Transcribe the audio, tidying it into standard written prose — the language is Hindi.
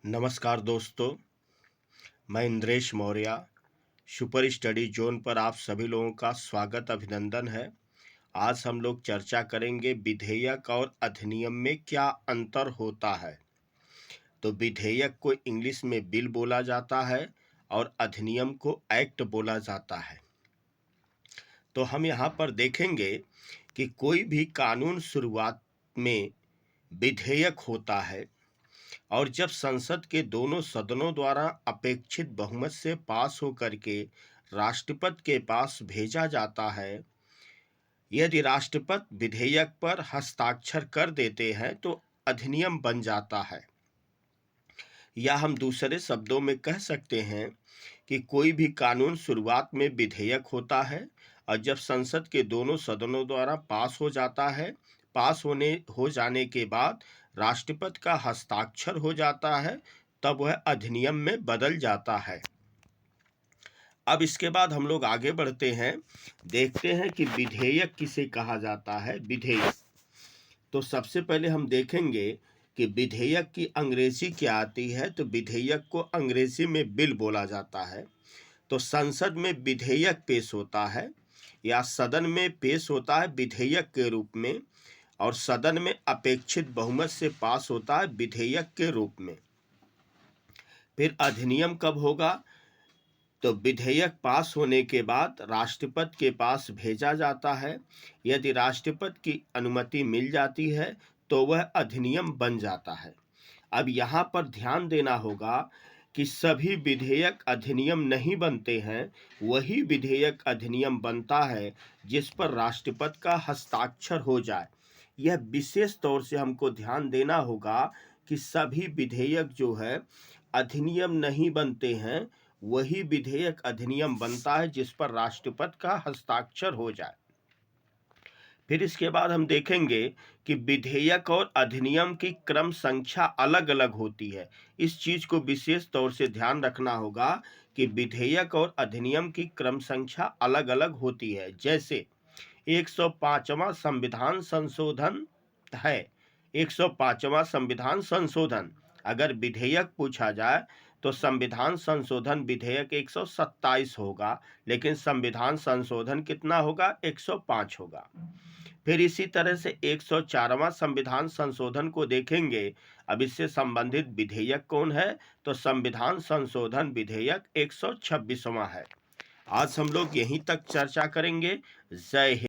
नमस्कार दोस्तों, मैं Indresh Maurya. Super study zone पर आप सभी लोगों का स्वागत अभिनंदन है। आज हम लोग चर्चा करेंगे विधेयक और अधिनियम में क्या अंतर होता है। तो विधेयक को इंग्लिश में बिल बोला जाता है और अधिनियम को एक्ट बोला जाता है। तो हम यहाँ पर देखेंगे कि कोई भी कानून शुरुआत में विधेयक होता है और जब संसद के दोनों सदनों द्वारा अपेक्षित बहुमत से पास होकर के राष्ट्रपति के पास भेजा जाता है। यदि राष्ट्रपति विधेयक पर हस्ताक्षर कर देते हैं तो अधिनियम बन जाता है। या हम दूसरे शब्दों में कह सकते हैं कि कोई भी कानून शुरुआत में विधेयक होता है और जब संसद के दोनों सदनों द्वारा पास हो जाने के बाद राष्ट्रपति का हस्ताक्षर हो जाता है, तब वह अधिनियम में बदल जाता है। अब इसके बाद हम लोग आगे बढ़ते हैं, देखते हैं कि विधेयक किसे कहा जाता है। विधेयक तो सबसे पहले हम देखेंगे कि विधेयक की अंग्रेजी क्या आती है। तो विधेयक को अंग्रेजी में बिल बोला जाता है। तो संसद में विधेयक पेश होता है या सदन में पेश होता है विधेयक के रूप में, और सदन में अपेक्षित बहुमत से पास होता है विधेयक के रूप में। फिर अधिनियम कब होगा? तो विधेयक पास होने के बाद राष्ट्रपति के पास भेजा जाता है। यदि राष्ट्रपति की अनुमति मिल जाती है तो वह अधिनियम बन जाता है। अब यहाँ पर ध्यान देना होगा कि सभी विधेयक अधिनियम नहीं बनते हैं। वही विधेयक अधिनियम बनता है जिस पर राष्ट्रपति का हस्ताक्षर हो जाए। यह विशेष तौर से हमको ध्यान देना होगा कि सभी विधेयक जो है अधिनियम नहीं बनते हैं। वही विधेयक अधिनियम बनता है जिस पर राष्ट्रपति का हस्ताक्षर हो जाए। फिर इसके बाद हम देखेंगे कि विधेयक और अधिनियम की क्रम संख्या अलग अलग होती है। इस चीज को विशेष तौर से ध्यान रखना होगा कि विधेयक और अधिनियम की क्रम संख्या अलग अलग होती है। जैसे 105वां संविधान संशोधन है। 105वां संविधान संशोधन अगर विधेयक पूछा जाए तो संविधान संशोधन विधेयक 127 होगा, लेकिन संविधान संशोधन कितना होगा? 105 होगा। फिर इसी तरह से 104वां संविधान संशोधन को देखेंगे। अब इससे संबंधित विधेयक कौन है? तो संविधान संशोधन विधेयक 126वां है। आज हम लोग यहीं तक चर्चा करेंगे। जय हिंद।